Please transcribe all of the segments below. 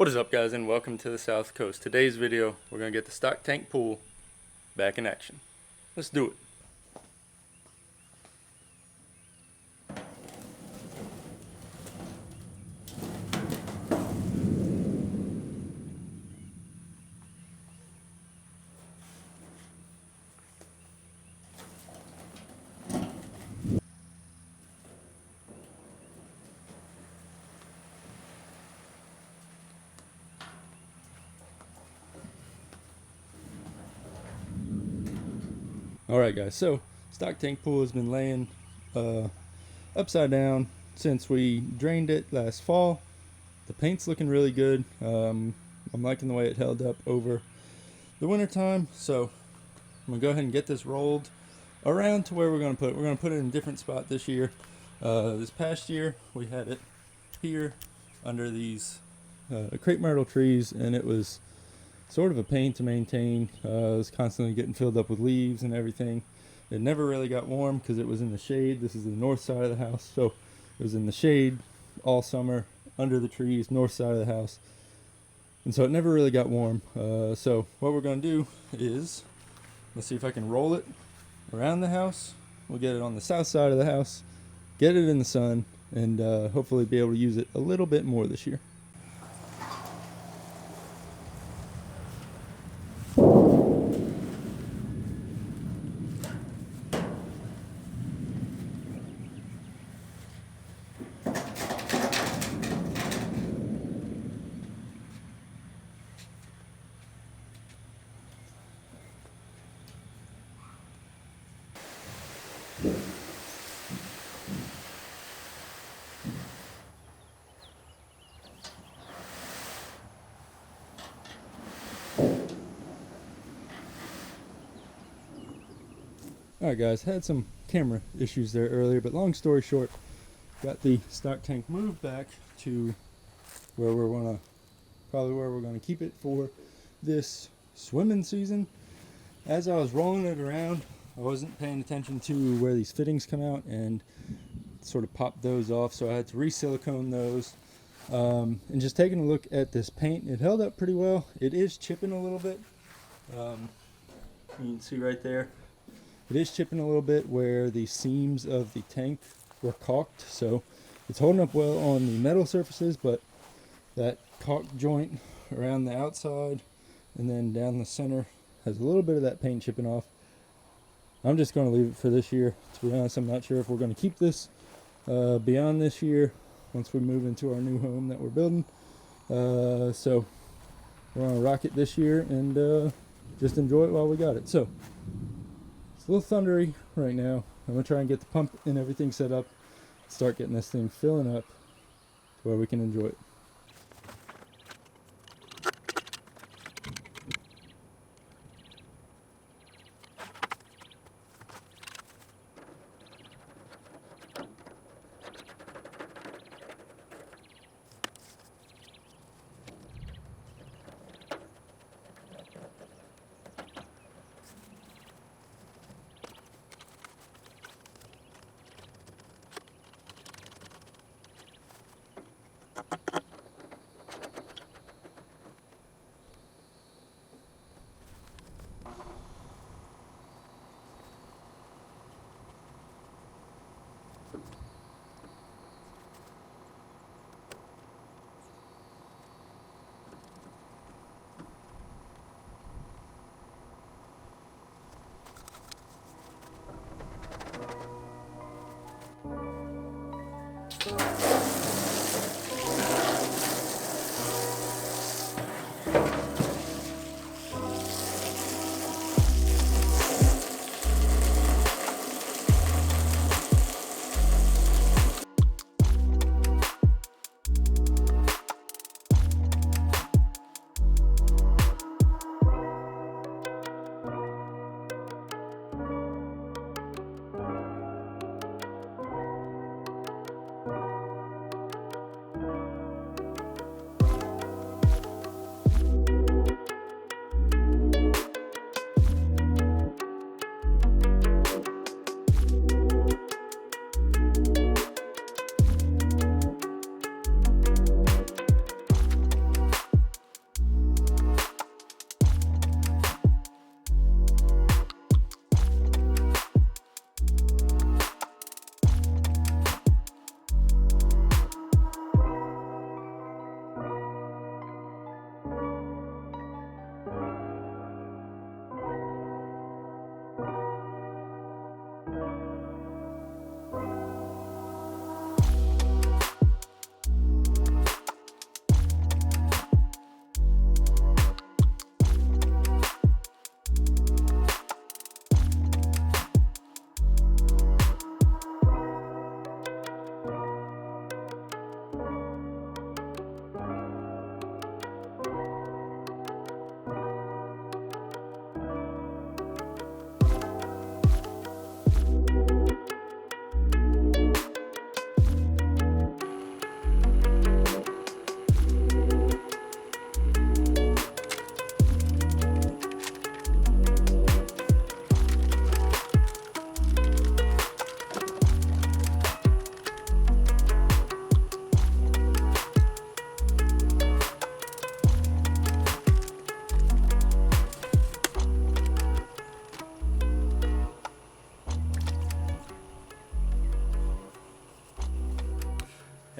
What is up, guys, and welcome to the South Coast. Today's video, we're going to get the stock tank pool back in action. Let's do it. Alright guys, so stock tank pool has been laying upside down since we drained it last fall. The paint's looking really good. I'm liking the way it held up over the winter time, so I'm going to go ahead and get this rolled around to where we're going to put it. We're going to put it in a different spot this year. This past year we had it here under these crepe myrtle trees, and it was sort of a pain to maintain. It was constantly getting filled up with leaves and everything. It never really got warm because it was in the shade. This is the north side of the house, so it was in the shade all summer under the trees, north side of the house, and so it never really got warm. So what we're going to do is, let's see if I can roll it around the house. We'll get it on the south side of the house, get it in the sun, and hopefully be able to use it a little bit more this year. Alright guys, had some camera issues there earlier, but long story short, got the stock tank moved back to where we're gonna keep it for this swimming season. As I was rolling it around, I wasn't paying attention to where these fittings come out and sort of popped those off, so I had to re-silicone those. And just taking a look at this paint, it held up pretty well. It is chipping a little bit. You can see right there. It is chipping a little bit where the seams of the tank were caulked, so it's holding up well on the metal surfaces, but that caulk joint around the outside and then down the center has a little bit of that paint chipping off. I'm just going to leave it for this year. To be honest, I'm not sure if we're going to keep this beyond this year once we move into our new home that we're building. So we're going to rock it this year and just enjoy it while we got it. So it's a little thundery right now. I'm going to try and get the pump and everything set up, start getting this thing filling up to where we can enjoy it.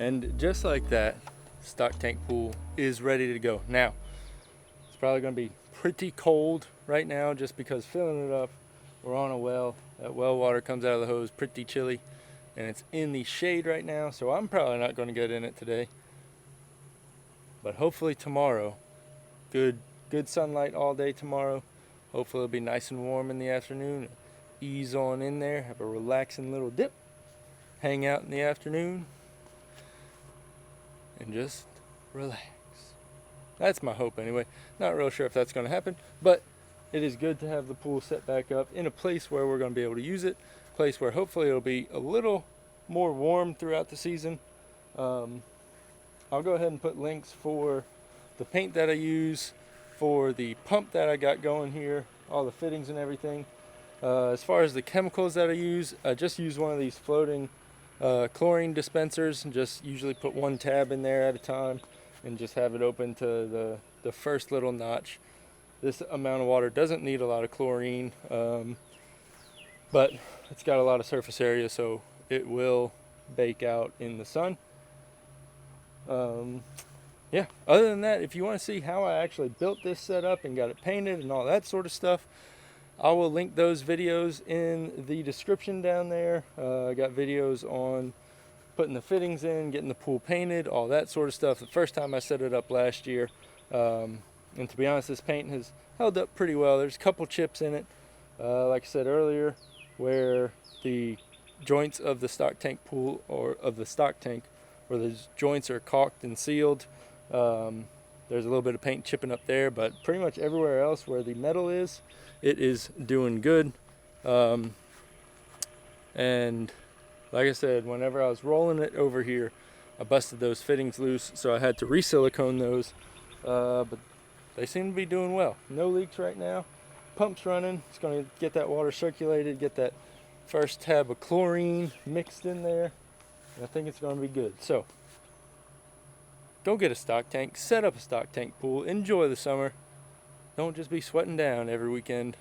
And just like that, stock tank pool is ready to go. Now, it's probably going to be pretty cold right now just because filling it up, we're on a well. That well water comes out of the hose pretty chilly, and it's in the shade right now, so I'm probably not going to get in it today. But hopefully tomorrow, good sunlight all day tomorrow. Hopefully it'll be nice and warm in the afternoon. Ease on in there, have a relaxing little dip, hang out in the afternoon, and just relax. That's my hope anyway. Not real sure if that's going to happen, but it is good to have the pool set back up in a place where we're going to be able to use it, a place where hopefully it'll be a little more warm throughout the season. I'll go ahead and put links for the paint that I use, for the pump that I got going here, all the fittings and everything. As far as the chemicals that I just use one of these floating chlorine dispensers, and just usually put one tab in there at a time and just have it open to the first little notch. This amount of water doesn't need a lot of chlorine, but it's got a lot of surface area, so it will bake out in the sun. Yeah, other than that, if you want to see how I actually built this setup and got it painted and all that sort of stuff, I will link those videos in the description down there. I got videos on putting the fittings in, getting the pool painted, all that sort of stuff. The first time I set it up last year, and to be honest, this paint has held up pretty well. There's a couple chips in it, like I said earlier, where the joints of the stock tank pool, or of the stock tank, where the joints are caulked and sealed. There's a little bit of paint chipping up there, but pretty much everywhere else where the metal is, it is doing good. And like I said, whenever I was rolling it over here, I busted those fittings loose, so I had to re-silicone those, but they seem to be doing well. No leaks right now. Pump's running. It's going to get that water circulated, get that first tab of chlorine mixed in there, and I think it's going to be good. So go get a stock tank, set up a stock tank pool, enjoy the summer. Don't just be sweating down every weekend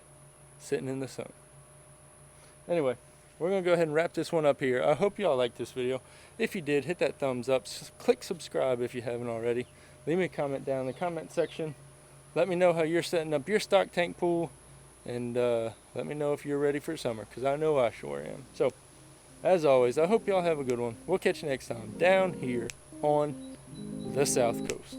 sitting in the sun. Anyway, we're going to go ahead and wrap this one up here. I hope y'all liked this video. If you did, hit that thumbs up. Click subscribe if you haven't already. Leave me a comment down in the comment section. Let me know how you're setting up your stock tank pool, and let me know if you're ready for summer, because I know I sure am. So, as always, I hope y'all have a good one. We'll catch you next time down here on the South Coast.